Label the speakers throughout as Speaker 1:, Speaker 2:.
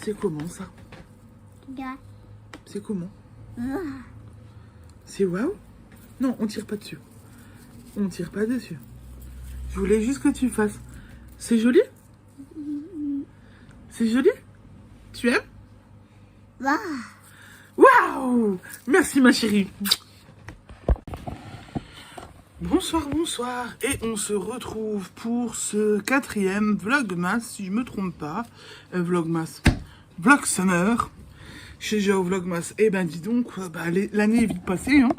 Speaker 1: C'est comment ça?
Speaker 2: Regarde.
Speaker 1: C'est comment?
Speaker 2: Ah.
Speaker 1: C'est waouh? Non, on tire pas dessus. On tire pas dessus. Je voulais juste que tu fasses. C'est joli? C'est joli? Tu aimes?
Speaker 2: Waouh.
Speaker 1: Waouh! Merci ma chérie. Bonsoir, bonsoir. Et on se retrouve pour ce 4e Vlogmas, si je me trompe pas. Vlogmas. Vlog Summer. Je suis déjà au Vlogmas. Eh ben dis donc, l'année est vite passée. Hein.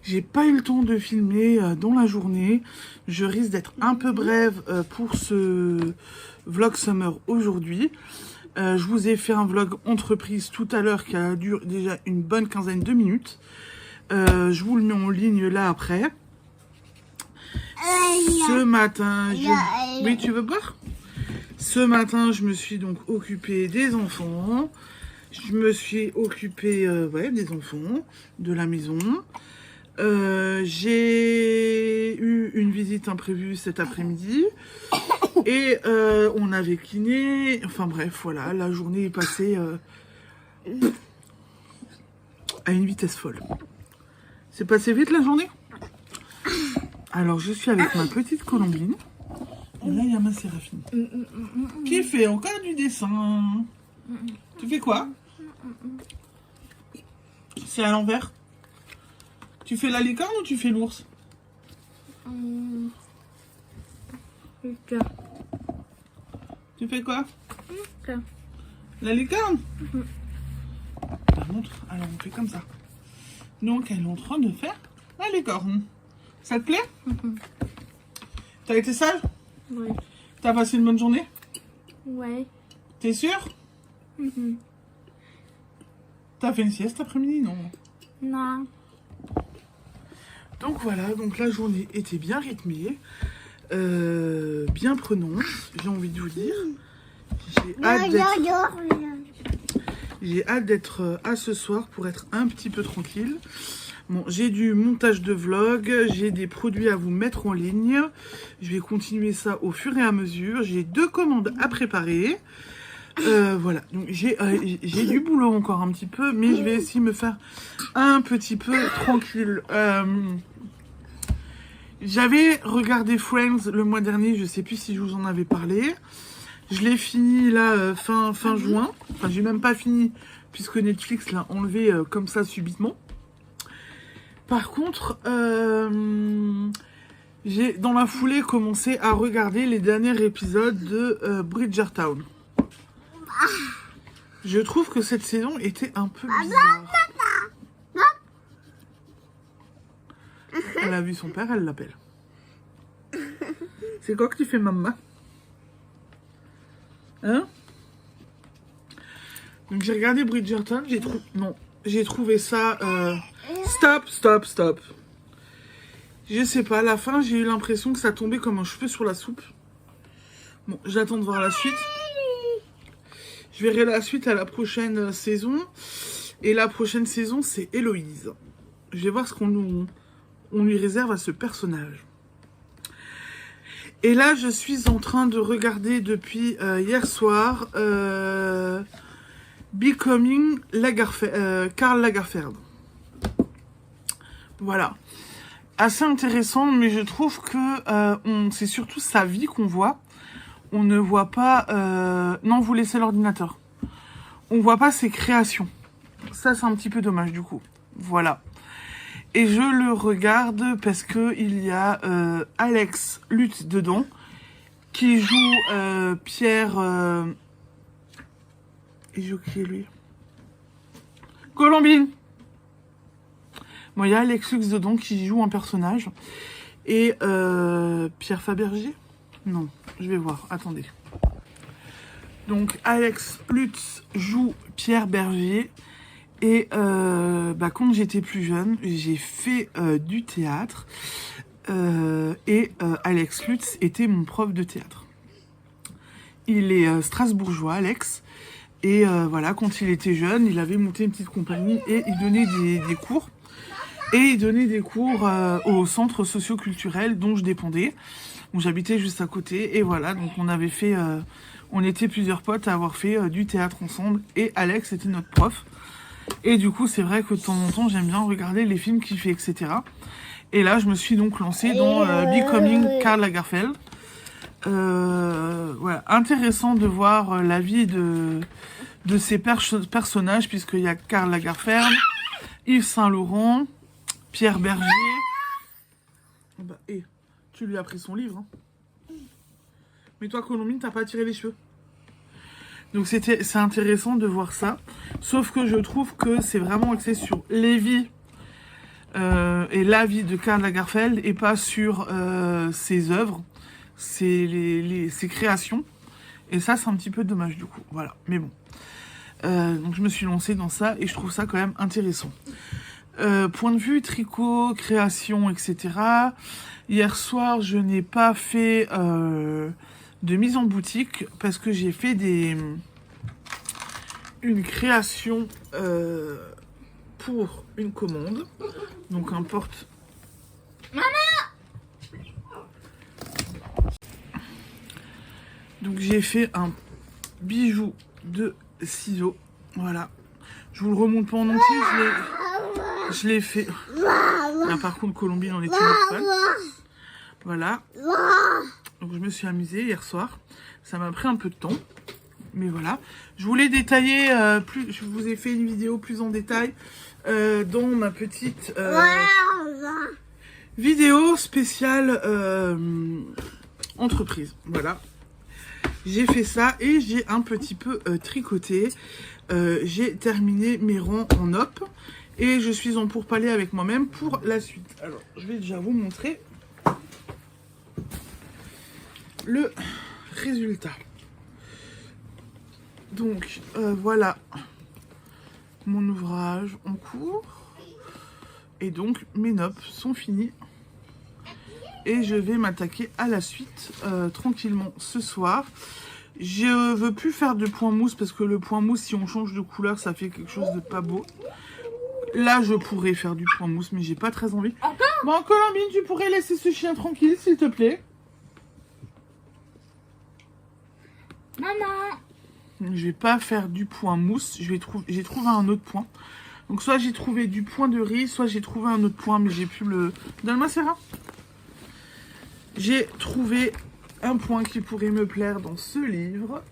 Speaker 1: J'ai pas eu le temps de filmer dans la journée. Je risque d'être un peu brève pour ce Vlog Summer aujourd'hui. Je vous ai fait un vlog entreprise tout à l'heure qui a duré déjà une bonne quinzaine de minutes. Je vous le mets en ligne là après. Ce matin, oui, tu veux boire? Ce matin, je me suis donc occupée des enfants. Je me suis occupée des enfants, de la maison. J'ai eu une visite imprévue cet après-midi. Et on avait kiné. Enfin bref, voilà, la journée est passée à une vitesse folle. C'est passé vite la journée. Alors je suis avec ma petite Colombine. Et là il y a ma Séraphine. Qui fait encore du dessin. Tu fais quoi? C'est à l'envers. Tu fais la licorne ou tu fais l'ours? Tu fais quoi? La licorne. Montre. Alors on fait comme ça. Donc elle est en train de faire la licorne. Ça te plaît? T'as été sage?
Speaker 2: Oui.
Speaker 1: T'as passé une bonne journée?
Speaker 2: Ouais.
Speaker 1: T'es sûr? T'as fait une sieste après-midi, non?
Speaker 2: Non.
Speaker 1: Donc voilà, donc la journée était bien rythmée, bien prenante, j'ai envie de vous dire. J'ai hâte d'être à ce soir pour être un petit peu tranquille. Bon, j'ai du montage de vlog, j'ai des produits à vous mettre en ligne. Je vais continuer ça au fur et à mesure. J'ai 2 commandes à préparer. Voilà, donc j'ai du boulot encore un petit peu, mais je vais essayer de me faire un petit peu tranquille. J'avais regardé Friends le mois dernier, je sais plus si je vous en avais parlé. Je l'ai fini là fin juin. Enfin, j'ai même pas fini puisque Netflix l'a enlevé comme ça subitement. Par contre, j'ai dans la foulée commencé à regarder les derniers épisodes de Bridgerton. Je trouve que cette saison était un peu bizarre. Elle a vu son père, elle l'appelle. C'est quoi que tu fais, maman? Hein? Donc j'ai regardé Bridgerton, j'ai trouvé ça... Stop. Je sais pas, à la fin, j'ai eu l'impression que ça tombait comme un cheveu sur la soupe. Bon, j'attends de voir la suite. Je verrai la suite à la prochaine saison. Et la prochaine saison, c'est Héloïse. Je vais voir ce qu'on lui réserve à ce personnage. Et là, je suis en train de regarder depuis hier soir Becoming Karl Lagerfeld. Voilà. Assez intéressant, mais je trouve que c'est surtout sa vie qu'on voit. On ne voit pas... Non, vous laissez l'ordinateur. On voit pas ses créations. Ça, c'est un petit peu dommage, du coup. Voilà. Et je le regarde parce que il y a Alex Lutz dedans, qui joue Pierre... Il joue qui, lui? Colombine. Bon, il y a Alex Lutz dedans qui joue un personnage. Et Pierre Fabergé? Non, je vais voir, attendez. Donc Alex Lutz joue Pierre Berger. Et quand j'étais plus jeune, j'ai fait du théâtre. Et Alex Lutz était mon prof de théâtre. Il est strasbourgeois, Alex. Et voilà, quand il était jeune, il avait monté une petite compagnie et il donnait des cours. Et il donnait des cours au centre socio-culturel dont je dépendais. Donc j'habitais juste à côté. Et voilà, donc on avait fait On était plusieurs potes à avoir fait du théâtre ensemble. Et Alex était notre prof. Et du coup, c'est vrai que de temps en temps, j'aime bien regarder les films qu'il fait, etc. Et là, je me suis donc lancée dans Becoming Karl Lagerfeld. Voilà, intéressant de voir la vie de ces personnages, puisqu'il y a Karl Lagerfeld, Yves Saint Laurent, Pierre Berger. Bah, tu lui as pris son livre. Hein. Mais toi, Colombine, t'as pas tiré les cheveux. Donc c'est intéressant de voir ça. Sauf que je trouve que c'est vraiment axé sur les vies et la vie de Karl Lagerfeld et pas sur ses œuvres, ses créations. Et ça, c'est un petit peu dommage du coup. Voilà, mais bon. Donc je me suis lancée dans ça et je trouve ça quand même intéressant. Point de vue tricot, création, etc. Hier soir, je n'ai pas fait de mise en boutique parce que j'ai fait une création pour une commande. Donc un porte... Donc j'ai fait un bijou de ciseaux. Voilà. Je vous le remonte pas en entier. Je l'ai fait. Là, par contre, Colombine en est une folle. Voilà. Donc je me suis amusée hier soir. Ça m'a pris un peu de temps. Mais voilà. Je voulais détailler plus. Je vous ai fait une vidéo plus en détail dans ma petite vidéo spéciale entreprise. Voilà. J'ai fait ça et j'ai un petit peu tricoté. J'ai terminé mes rangs en op. Et je suis en pourparlers avec moi-même pour la suite. Alors, je vais déjà vous montrer le résultat. Donc, voilà mon ouvrage en cours. Et donc, mes nops sont finis. Et je vais m'attaquer à la suite tranquillement ce soir. Je veux plus faire de point mousse parce que le point mousse, si on change de couleur, ça fait quelque chose de pas beau. Là, je pourrais faire du point mousse, mais j'ai pas très envie. Bon, Colombine, tu pourrais laisser ce chien tranquille, s'il te plaît.
Speaker 2: Maman.
Speaker 1: Je vais pas faire du point mousse. J'ai trouvé un autre point. Donc, soit j'ai trouvé du point de riz, soit j'ai trouvé un autre point, mais j'ai plus le... Donne-moi, Sarah. J'ai trouvé un point qui pourrait me plaire dans ce livre.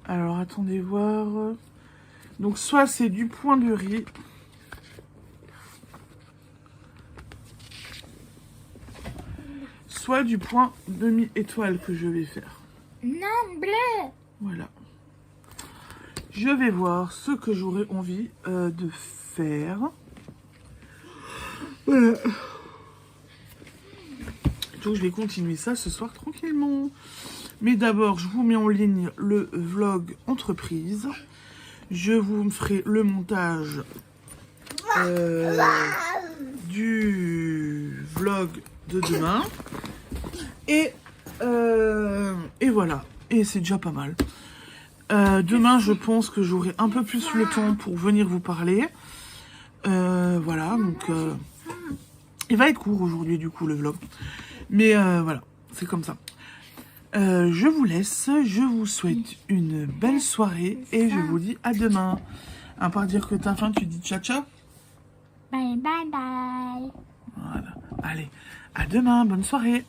Speaker 1: Alors, attendez voir... Donc, soit c'est du point de riz. Soit du point demi-étoile que je vais faire.
Speaker 2: Non, bleu.
Speaker 1: Voilà. Je vais voir ce que j'aurais envie de faire. Voilà. Donc, je vais continuer ça ce soir tranquillement. Mais d'abord, je vous mets en ligne le vlog entreprise. Je vous ferai le montage du vlog de demain. Et voilà. Et c'est déjà pas mal. Demain, je pense que j'aurai un peu plus le temps pour venir vous parler. Voilà, donc... il va être court aujourd'hui, du coup, le vlog. Mais voilà, c'est comme ça. Je vous laisse, je vous souhaite une belle soirée et je vous dis à demain. À part dire que t'as faim, tu dis ciao ciao.
Speaker 2: Bye bye bye.
Speaker 1: Voilà, allez, à demain, bonne soirée.